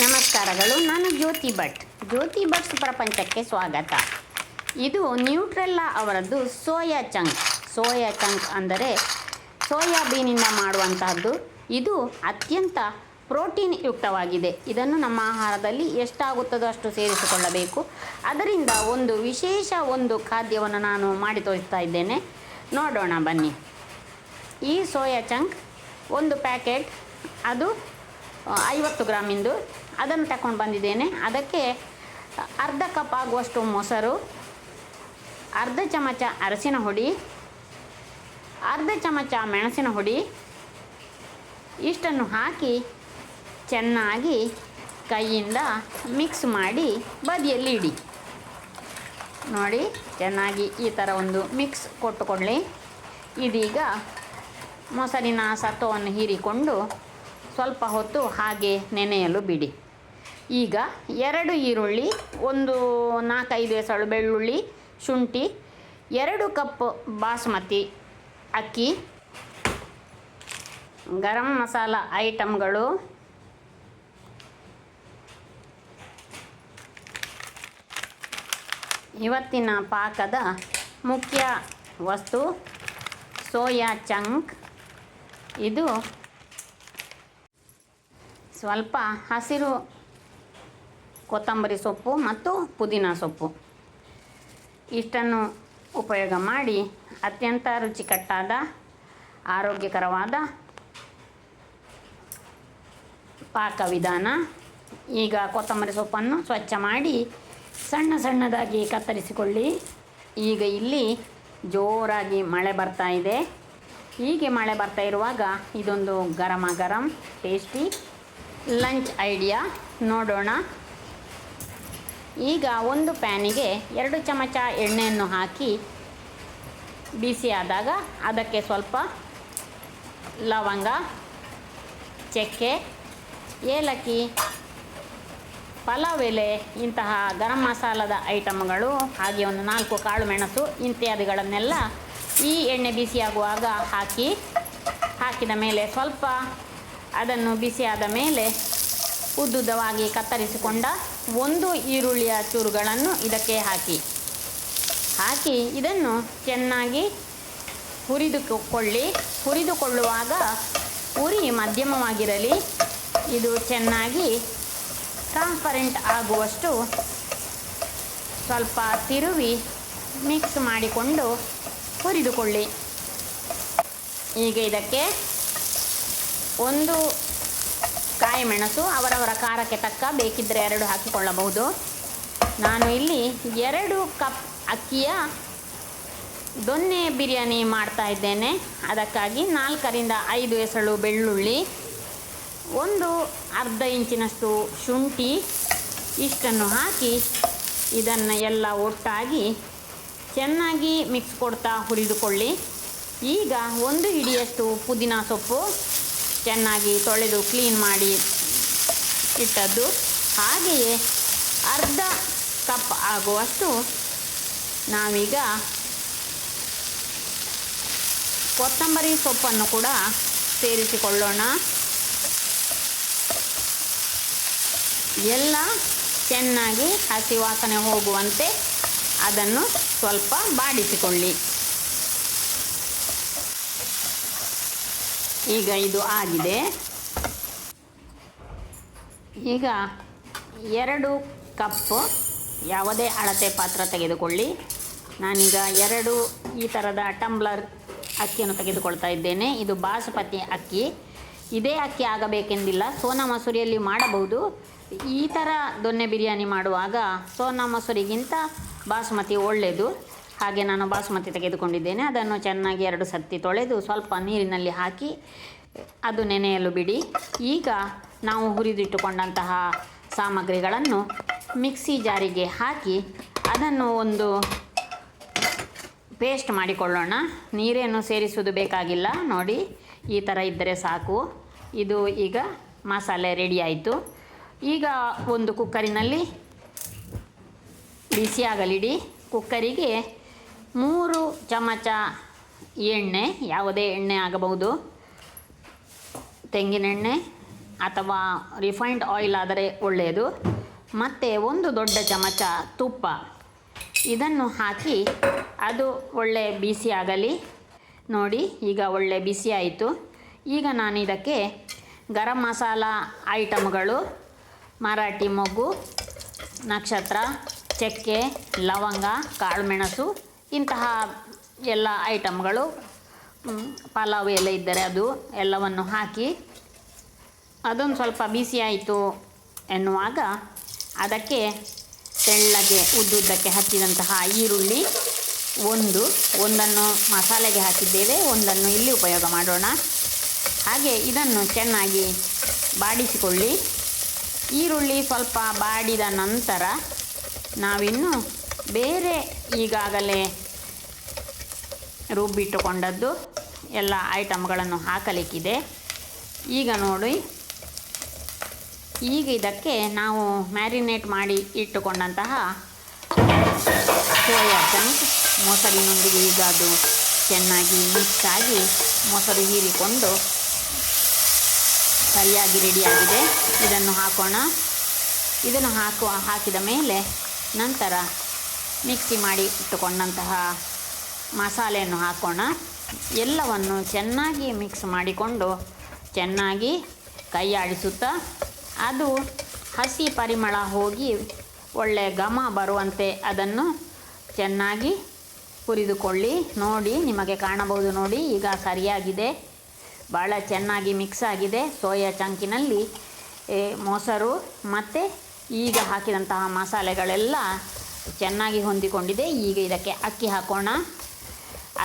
ನಮಸ್ಕಾರಗಳು. ನಾನು ಜ್ಯೋತಿ ಭಟ್ಸ್ ಪ್ರಪಂಚಕ್ಕೆ ಸ್ವಾಗತ. ಇದು ನ್ಯೂಟ್ರೆಲ್ಲಾ ಅವರದ್ದು ಸೋಯಾ ಚಂಕ್ ಅಂದರೆ ಸೋಯಾಬೀನಿಂದ ಮಾಡುವಂತಹದ್ದು. ಇದು ಅತ್ಯಂತ ಪ್ರೋಟೀನ್ ಯುಕ್ತವಾಗಿದೆ. ಇದನ್ನು ನಮ್ಮ ಆಹಾರದಲ್ಲಿ ಎಷ್ಟಾಗುತ್ತದೋ ಅಷ್ಟು ಸೇರಿಸಿಕೊಳ್ಳಬೇಕು. ಅದರಿಂದ ವಿಶೇಷ ಖಾದ್ಯವನ್ನು ನಾನು ಮಾಡಿ ತೋರಿಸ್ತಾ ಇದ್ದೇನೆ. ನೋಡೋಣ ಬನ್ನಿ. ಈ ಸೋಯಾ ಚಂಕ್ ಒಂದು ಪ್ಯಾಕೆಟ್, ಅದು 50 ಗ್ರಾಮಿಂದು, ಅದನ್ನು ತಗೊಂಡು ಬಂದಿದ್ದೇನೆ. ಅದಕ್ಕೆ ಅರ್ಧ ಕಪ್ ಆಗುವಷ್ಟು ಮೊಸರು, ಅರ್ಧ ಚಮಚ ಅರಸಿನ ಹುಡಿ, ಅರ್ಧ ಚಮಚ ಮೆಣಸಿನ ಹುಡಿ, ಇಷ್ಟನ್ನು ಹಾಕಿ ಚೆನ್ನಾಗಿ ಕೈಯಿಂದ ಮಿಕ್ಸ್ ಮಾಡಿ ಬದಿಯಲ್ಲಿ ಇಡಿ. ನೋಡಿ, ಚೆನ್ನಾಗಿ ಈ ಥರ ಮಿಕ್ಸ್ ಕೊಟ್ಟುಕೊಳ್ಳಿ. ಇದೀಗ ಮೊಸರಿನ ಸತ್ವವನ್ನು ಹೀರಿಕೊಂಡು ಸ್ವಲ್ಪ ಹೊತ್ತು ಹಾಗೆ ನೆನೆಯಲು ಬಿಡಿ. ಈಗ 2 ಈರುಳ್ಳಿ, 4-5 ಎಸಳು ಬೆಳ್ಳುಳ್ಳಿ, ಶುಂಠಿ, 2 ಕಪ್ ಬಾಸುಮತಿ ಅಕ್ಕಿ, ಗರಂ ಮಸಾಲ ಐಟಮ್ಗಳು, ಇವತ್ತಿನ ಪಾಕದ ಮುಖ್ಯ ವಸ್ತು ಸೋಯಾ ಚಂಕ್. ಇದು ಸ್ವಲ್ಪ ಹಸಿರು ಕೊತ್ತಂಬರಿ ಸೊಪ್ಪು ಮತ್ತು ಪುದೀನ ಸೊಪ್ಪು ಇಷ್ಟನ್ನು ಉಪಯೋಗ ಮಾಡಿ ಅತ್ಯಂತ ರುಚಿಕಟ್ಟಾದ ಆರೋಗ್ಯಕರವಾದ ಪಾಕವಿಧಾನ. ಈಗ ಕೊತ್ತಂಬರಿ ಸೊಪ್ಪನ್ನು ಸ್ವಚ್ಛ ಮಾಡಿ ಸಣ್ಣದಾಗಿ ಕತ್ತರಿಸಿಕೊಳ್ಳಿ. ಈಗ ಇಲ್ಲಿ ಜೋರಾಗಿ ಮಳೆ ಬರ್ತಾ ಇದೆ. ಹೀಗೆ ಮಳೆ ಬರ್ತಾ ಇರುವಾಗ ಇದೊಂದು ಗರಂ ಟೇಸ್ಟಿ ಲಂಚ್ ಐಡಿಯಾ. ನೋಡೋಣ. ಈಗ ಒಂದು ಪ್ಯಾನಿಗೆ 2 ಚಮಚ ಎಣ್ಣೆಯನ್ನು ಹಾಕಿ ಬಿಸಿ ಆದಾಗ ಅದಕ್ಕೆ ಸ್ವಲ್ಪ ಲವಂಗ, ಚಕ್ಕೆ, ಏಲಕ್ಕಿ, ಪಲಾವ್ ಎಲೆ, ಇಂತಹ ಗರಂ ಮಸಾಲದ ಐಟಮ್ಗಳು, ಹಾಗೆ 4 ಕಾಳು ಮೆಣಸು ಇತ್ಯಾದಿಗಳನ್ನೆಲ್ಲ ಈ ಎಣ್ಣೆ ಬಿಸಿಯಾಗುವಾಗ ಹಾಕಿದ ಮೇಲೆ ಸ್ವಲ್ಪ ಅದನ್ನು ಬಿಸಿಯಾದ ಮೇಲೆ ಉದ್ದುದ್ದವಾಗಿ ಕತ್ತರಿಸಿಕೊಂಡ 1 ಈರುಳ್ಳಿಯ ಚೂರುಗಳನ್ನು ಇದಕ್ಕೆ ಹಾಕಿ ಇದನ್ನು ಚೆನ್ನಾಗಿ ಹುರಿದುಕೊಳ್ಳುವಾಗ ಉರಿ ಮಧ್ಯಮವಾಗಿರಲಿ. ಇದು ಚೆನ್ನಾಗಿ ಟ್ರಾನ್ಸ್ಪರೆಂಟ್ ಆಗುವಷ್ಟು ಸ್ವಲ್ಪ ತಿರುವಿ ಮಿಕ್ಸ್ ಮಾಡಿಕೊಂಡು ಹುರಿದುಕೊಳ್ಳಿ. ಈಗ ಇದಕ್ಕೆ 1 ಕಾಯಿ ಮೆಣಸು, ಅವರವರ ಖಾರಕ್ಕೆ ತಕ್ಕ, ಬೇಕಿದ್ದರೆ 2 ಹಾಕಿಕೊಳ್ಳಬಹುದು. ನಾನು ಇಲ್ಲಿ 2 ಕಪ್ ಅಕ್ಕಿಯ ದೊನ್ನೆ ಬಿರಿಯಾನಿ ಮಾಡ್ತಾ ಇದ್ದೇನೆ. ಅದಕ್ಕಾಗಿ 4-5 ಎಸಳು ಬೆಳ್ಳುಳ್ಳಿ, 1/2 ಇಂಚಿನಷ್ಟು ಶುಂಠಿ ಇಷ್ಟನ್ನು ಹಾಕಿ ಇದನ್ನು ಎಲ್ಲ ಒಟ್ಟಾಗಿ ಚೆನ್ನಾಗಿ ಮಿಕ್ಸ್ ಕೊಡ್ತಾ ಹುರಿದುಕೊಳ್ಳಿ. ಈಗ 1 ಹಿಡಿಯಷ್ಟು ಪುದೀನ ಸೊಪ್ಪು ಚೆನ್ನಾಗಿ ತೊಳೆದು ಕ್ಲೀನ್ ಮಾಡಿ ಇಟ್ಟದ್ದು, ಹಾಗೆಯೇ ಅರ್ಧ ಕಪ್ ಆಗುವಷ್ಟು ನಾವೀಗ ಕೊತ್ತಂಬರಿ ಸೊಪ್ಪನ್ನು ಕೂಡ ಸೇರಿಸಿಕೊಳ್ಳೋಣ. ಎಲ್ಲ ಚೆನ್ನಾಗಿ ಹಸಿ ವಾಸನೆ ಹೋಗುವಂತೆ ಅದನ್ನು ಸ್ವಲ್ಪ ಬಾಡಿಸಿಕೊಳ್ಳಿ. ಈಗ ಇದು ಆಗಿದೆ. ಈಗ 2 ಕಪ್ ಯಾವುದೇ ಅಳತೆ ಪಾತ್ರ ತೆಗೆದುಕೊಳ್ಳಿ. ನಾನೀಗ 2 ಈ ಥರದ ಟಂಬ್ಲರ್ ಅಕ್ಕಿಯನ್ನು ತೆಗೆದುಕೊಳ್ತಾ ಇದ್ದೇನೆ. ಇದು ಬಾಸುಮತಿ ಅಕ್ಕಿ. ಇದೇ ಅಕ್ಕಿ ಆಗಬೇಕೆಂದಿಲ್ಲ, ಸೋನಾ ಮಸೂರಿಯಲ್ಲಿ ಮಾಡಬಹುದು. ಈ ಥರ ದೊನ್ನೆ ಬಿರಿಯಾನಿ ಮಾಡುವಾಗ ಸೋನಾ ಮಸೂರಿಗಿಂತ ಬಾಸುಮತಿ ಒಳ್ಳೆಯದು. ಹಾಗೆ ನಾನು ಬಾಸುಮತಿ ತೆಗೆದುಕೊಂಡಿದ್ದೇನೆ. ಅದನ್ನು ಚೆನ್ನಾಗಿ 2 ಸರ್ತಿ ತೊಳೆದು ಸ್ವಲ್ಪ ನೀರಿನಲ್ಲಿ ಹಾಕಿ ಅದು ನೆನೆಯಲು ಬಿಡಿ. ಈಗ ನಾವು ಹುರಿದಿಟ್ಟುಕೊಂಡಂತಹ ಸಾಮಗ್ರಿಗಳನ್ನು ಮಿಕ್ಸಿ ಜಾರಿಗೆ ಹಾಕಿ ಅದನ್ನು ಒಂದು ಪೇಸ್ಟ್ ಮಾಡಿಕೊಳ್ಳೋಣ. ನೀರೇನು ಸೇರಿಸುವುದು ಬೇಕಾಗಿಲ್ಲ. ನೋಡಿ, ಈ ಥರ ಇದ್ದರೆ ಸಾಕು. ಇದು ಈಗ ಮಸಾಲೆ ರೆಡಿ ಆಯಿತು. ಈಗ ಒಂದು ಕುಕ್ಕರಿನಲ್ಲಿ ಬಿಸಿಯಾಗಲಿಡಿ. ಕುಕ್ಕರಿಗೆ 3 ಚಮಚ ಎಣ್ಣೆ, ಯಾವುದೇ ಎಣ್ಣೆ ಆಗಬಹುದು, ತೆಂಗಿನೆಣ್ಣೆ, ಅಥವಾ ರಿಫೈನ್ಡ್ ಆಯಿಲ್ ಆದರೆ ಒಳ್ಳೆಯದು. ಮತ್ತು ಒಂದು ದೊಡ್ಡ ಚಮಚ ತುಪ್ಪ ಇದನ್ನು ಹಾಕಿ ಅದು ಒಳ್ಳೆ ಬಿಸಿ ಆಗಲಿ. ನೋಡಿ ಈಗ ಒಳ್ಳೆ ಬಿಸಿ ಆಯಿತು. ಈಗ ನಾನು ಇದಕ್ಕೆ ಗರಂ ಮಸಾಲ ಐಟಮ್ಗಳು ಮರಾಠಿ ಮೊಗ್ಗು, ನಕ್ಷತ್ರ, ಚಕ್ಕೆ, ಲವಂಗ, ಕಾಳುಮೆಣಸು ಇಂತಹ ಎಲ್ಲ ಐಟಮ್ಗಳು, ಪಲಾವ್ ಎಲೆ ಇದ್ದರೆ ಅದು ಎಲ್ಲವನ್ನು ಹಾಕಿ ಅದೊಂದು ಸ್ವಲ್ಪ ಬಿಸಿ ಆಯಿತು ಎನ್ನುವಾಗ ಅದಕ್ಕೆ ತೆಳ್ಳಗೆ ಉದ್ದುದ್ದಕ್ಕೆ ಹಚ್ಚಿದಂತಹ ಈರುಳ್ಳಿ ಒಂದನ್ನು ಮಸಾಲೆಗೆ ಹಾಕಿದ್ದೇವೆ, ಒಂದನ್ನು ಇಲ್ಲಿ ಉಪಯೋಗ ಮಾಡೋಣ. ಹಾಗೆ ಇದನ್ನು ಚೆನ್ನಾಗಿ ಬಾಡಿಸಿಕೊಳ್ಳಿ. ಈರುಳ್ಳಿ ಸ್ವಲ್ಪ ಬಾಡಿದ ನಂತರ ನಾವಿನ್ನು ಬೇರೆ ಈಗಾಗಲೇ ರುಬ್ಬಿಟ್ಟುಕೊಂಡದ್ದು ಎಲ್ಲ ಐಟಮ್ಗಳನ್ನು ಹಾಕಲಿಕ್ಕಿದೆ. ಈಗ ನೋಡಿ, ಈಗ ಇದಕ್ಕೆ ನಾವು ಮ್ಯಾರಿನೇಟ್ ಮಾಡಿ ಇಟ್ಟುಕೊಂಡಂತಹ ಸೋಯಾ ಚಂಕ್ ಮೊಸರಿನೊಂದಿಗೆ ಈಗ ಅದು ಚೆನ್ನಾಗಿ ಮಿಕ್ಸ್ ಆಗಿ ಮೊಸರು ಹೀರಿಕೊಂಡು ಸರಿಯಾಗಿ ರೆಡಿಯಾಗಿದೆ. ಇದನ್ನು ಹಾಕೋಣ. ಇದನ್ನು ಹಾಕಿದ ಮೇಲೆ ನಂತರ ಮಿಕ್ಸಿ ಮಾಡಿ ಇಟ್ಟುಕೊಂಡಂತಹ ಮಸಾಲೆಯನ್ನು ಹಾಕೋಣ. ಎಲ್ಲವನ್ನು ಚೆನ್ನಾಗಿ ಮಿಕ್ಸ್ ಮಾಡಿಕೊಂಡು ಚೆನ್ನಾಗಿ ಕೈ ಆಡಿಸುತ್ತಾ ಅದು ಹಸಿ ಪರಿಮಳ ಹೋಗಿ ಒಳ್ಳೆಯ ಘಮ ಬರುವಂತೆ ಅದನ್ನು ಚೆನ್ನಾಗಿ ಹುರಿದುಕೊಳ್ಳಿ. ನೋಡಿ, ನಿಮಗೆ ಕಾಣಬಹುದು. ನೋಡಿ, ಈಗ ಸರಿಯಾಗಿದೆ, ಭಾಳ ಚೆನ್ನಾಗಿ ಮಿಕ್ಸ್ ಆಗಿದೆ. ಸೋಯಾ ಚಂಕಿನಲ್ಲಿ ಮೊಸರು ಮತ್ತು ಈಗ ಹಾಕಿದಂತಹ ಮಸಾಲೆಗಳೆಲ್ಲ ಚೆನ್ನಾಗಿ ಹೊಂದಿಕೊಂಡಿದೆ. ಈಗ ಇದಕ್ಕೆ ಅಕ್ಕಿ ಹಾಕೋಣ.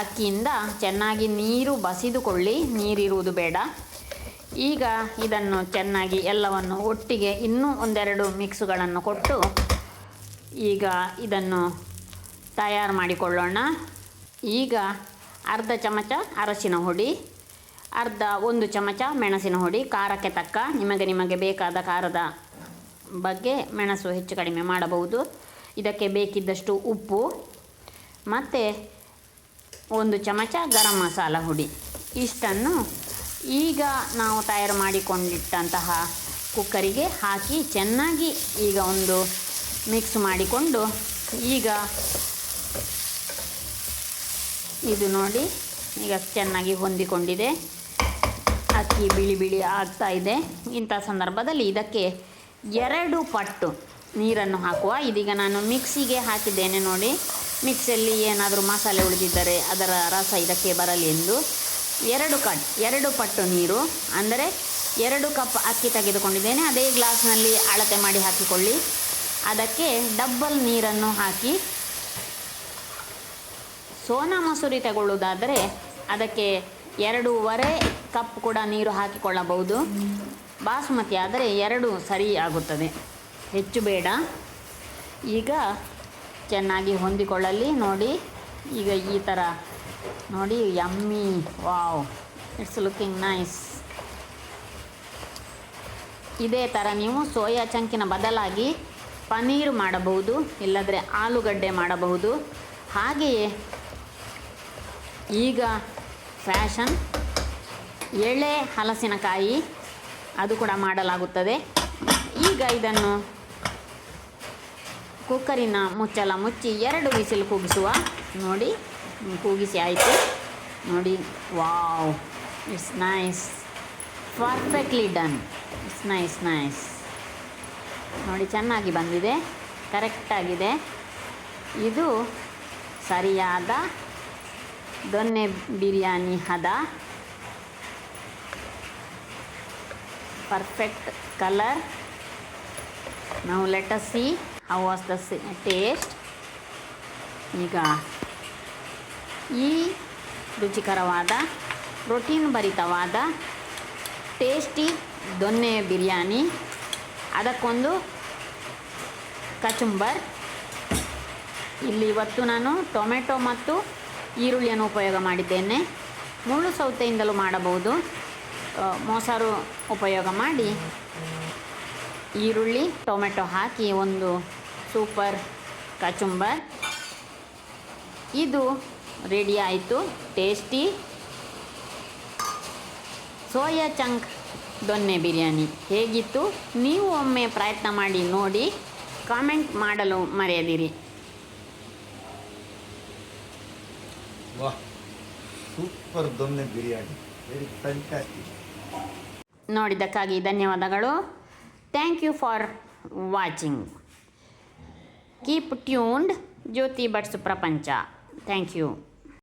ಅಕ್ಕಿಯಿಂದ ಚೆನ್ನಾಗಿ ನೀರು ಬಸಿದುಕೊಳ್ಳಿ, ನೀರಿರುವುದು ಬೇಡ. ಈಗ ಇದನ್ನು ಚೆನ್ನಾಗಿ ಎಲ್ಲವನ್ನು ಒಟ್ಟಿಗೆ ಇನ್ನೂ ಒಂದೆರಡು ಮಿಕ್ಸುಗಳನ್ನು ಕೊಟ್ಟು ಈಗ ಇದನ್ನು ತಯಾರು ಮಾಡಿಕೊಳ್ಳೋಣ. ಈಗ ಅರ್ಧ ಚಮಚ ಅರಶಿನ ಹುಡಿ, ಒಂದು ಚಮಚ ಮೆಣಸಿನ ಹುಡಿ, ಖಾರಕ್ಕೆ ತಕ್ಕ ನಿಮಗೆ ಬೇಕಾದ ಖಾರದ ಬಗ್ಗೆ ಮೆಣಸು ಹೆಚ್ಚು ಕಡಿಮೆ ಮಾಡಬಹುದು. ಇದಕ್ಕೆ ಬೇಕಿದ್ದಷ್ಟು ಉಪ್ಪು ಮತ್ತು ಒಂದು ಚಮಚ ಗರಂ ಮಸಾಲ ಹುಡಿ. ಇಷ್ಟನ್ನು ಈಗ ನಾವು ತಯಾರು ಮಾಡಿಕೊಂಡಿಟ್ಟಂತಹ ಕುಕ್ಕರಿಗೆ ಹಾಕಿ ಚೆನ್ನಾಗಿ ಈಗ ಒಂದು ಮಿಕ್ಸ್ ಮಾಡಿಕೊಂಡು ಈಗ ಇದು ನೋಡಿ, ಈಗ ಚೆನ್ನಾಗಿ ಹೊಂದಿಕೊಂಡಿದೆ. ಅಕ್ಕಿ ಬಿಳಿ ಬಿಳಿ ಆಗ್ತಾ ಇದೆ. ಇಂಥ ಸಂದರ್ಭದಲ್ಲಿ ಇದಕ್ಕೆ 2 ಪಟ್ಟು ನೀರನ್ನು ಹಾಕುವ. ಇದೀಗ ನಾನು ಮಿಕ್ಸಿಗೆ ಹಾಕಿದ್ದೇನೆ. ನೋಡಿ, ಮಿಕ್ಸಿಯಲ್ಲಿ ಏನಾದರೂ ಮಸಾಲೆ ಉಳಿದಿದ್ದರೆ ಅದರ ರಸ ಇದಕ್ಕೆ ಬರಲಿ ಎಂದು 2 ಪಟ್ಟು ನೀರು, ಅಂದರೆ 2 ಕಪ್ ಅಕ್ಕಿ ತೆಗೆದುಕೊಂಡಿದ್ದೇನೆ. ಅದೇ ಗ್ಲಾಸ್ನಲ್ಲಿ ಅಳತೆ ಮಾಡಿ ಹಾಕಿಕೊಳ್ಳಿ. ಅದಕ್ಕೆ ಡಬ್ಬಲ್ ನೀರನ್ನು ಹಾಕಿ, ಸೋನಾ ಮಸೂರಿ ತಗೊಳ್ಳುವುದಾದರೆ ಅದಕ್ಕೆ 2.5 ಕಪ್ ಕೂಡ ನೀರು ಹಾಕಿಕೊಳ್ಳಬಹುದು. ಬಾಸುಮತಿ ಆದರೆ 2 ಸರಿ ಆಗುತ್ತದೆ, ಹೆಚ್ಚು ಬೇಡ. ಈಗ ಚೆನ್ನಾಗಿ ಹೊಂದಿಕೊಳ್ಳಲಿ. ನೋಡಿ, ಈಗ ಈ ಥರ ನೋಡಿ, yummy, wow, it's looking nice. ಇದೇ ಥರ ನೀವು ಸೋಯಾ ಚಂಕಿನ ಬದಲಾಗಿ ಪನ್ನೀರ್ ಮಾಡಬಹುದು, ಇಲ್ಲದ್ರೆ ಆಲೂಗಡ್ಡೆ ಮಾಡಬಹುದು. ಹಾಗೆಯೇ ಈಗ ಫ್ಯಾಷನ್ ಎಳೆ ಹಲಸಿನಕಾಯಿ, ಅದು ಕೂಡ ಮಾಡಲಾಗುತ್ತದೆ. ಈಗ ಇದನ್ನು ಕುಕ್ಕರಿನ ಮುಚ್ಚಳ ಮುಚ್ಚಿ 2 ವಿಸಿಲ್ ಕೂಗಿಸುವ. ನೋಡಿ, ಕೂಗಿಸಿ ಆಯಿತು. ನೋಡಿ, wow, it's nice, perfectly done, it's nice. ನೋಡಿ, ಚೆನ್ನಾಗಿ ಬಂದಿದೆ, ಕರೆಕ್ಟಾಗಿದೆ. ಇದು ಸರಿಯಾದ ದೊನ್ನೆ ಬಿರಿಯಾನಿ ಹದ. Perfect colour. ನಾವು let us see how was the taste. ಈಗ ಈ ರುಚಿಕರವಾದ ಪ್ರೋಟೀನ್ ಭರಿತವಾದ ಟೇಸ್ಟಿ ದೊನ್ನೆ ಬಿರಿಯಾನಿ, ಅದಕ್ಕೊಂದು ಕಚುಂಬರ್. ಇಲ್ಲಿ ಇವತ್ತು ನಾನು ಟೊಮೆಟೊ ಮತ್ತು ಈರುಳ್ಳಿಯನ್ನು ಉಪಯೋಗ ಮಾಡಿದ್ದೇನೆ. ಮುಳ್ಳು ಸೌತೆಯಿಂದಲೂ ಮಾಡಬಹುದು. ಮೊಸರು ಉಪಯೋಗ ಮಾಡಿ ಈರುಳ್ಳಿ ಟೊಮೆಟೊ ಹಾಕಿ ಒಂದು ಸೂಪರ್ ಕಚುಂಬರ್. ಇದು ರೆಡಿ ಆಯಿತು. ಟೇಸ್ಟಿ ಸೋಯಾ ಚಂಕ್ ದೊನ್ನೆ ಬಿರಿಯಾನಿ ಹೇಗಿತ್ತು ನೀವು ಒಮ್ಮೆ ಪ್ರಯತ್ನ ಮಾಡಿ ನೋಡಿ, ಕಾಮೆಂಟ್ ಮಾಡಲು ಮರೆಯದಿರಿ. ವಾಹ್, ಸೂಪರ್ ದೊನ್ನೆ ಬಿರಿಯಾನಿ, ವೆರಿ ಫ್ಯಾಂಟಾಸ್ಟಿಕ್. ನೋಡಿದ್ದಕ್ಕಾಗಿ ಧನ್ಯವಾದಗಳು. Thank you for watching. Keep tuned Jyothi ಬಟ್ಸ್ ಪ್ರಪಂಚ. Thank you.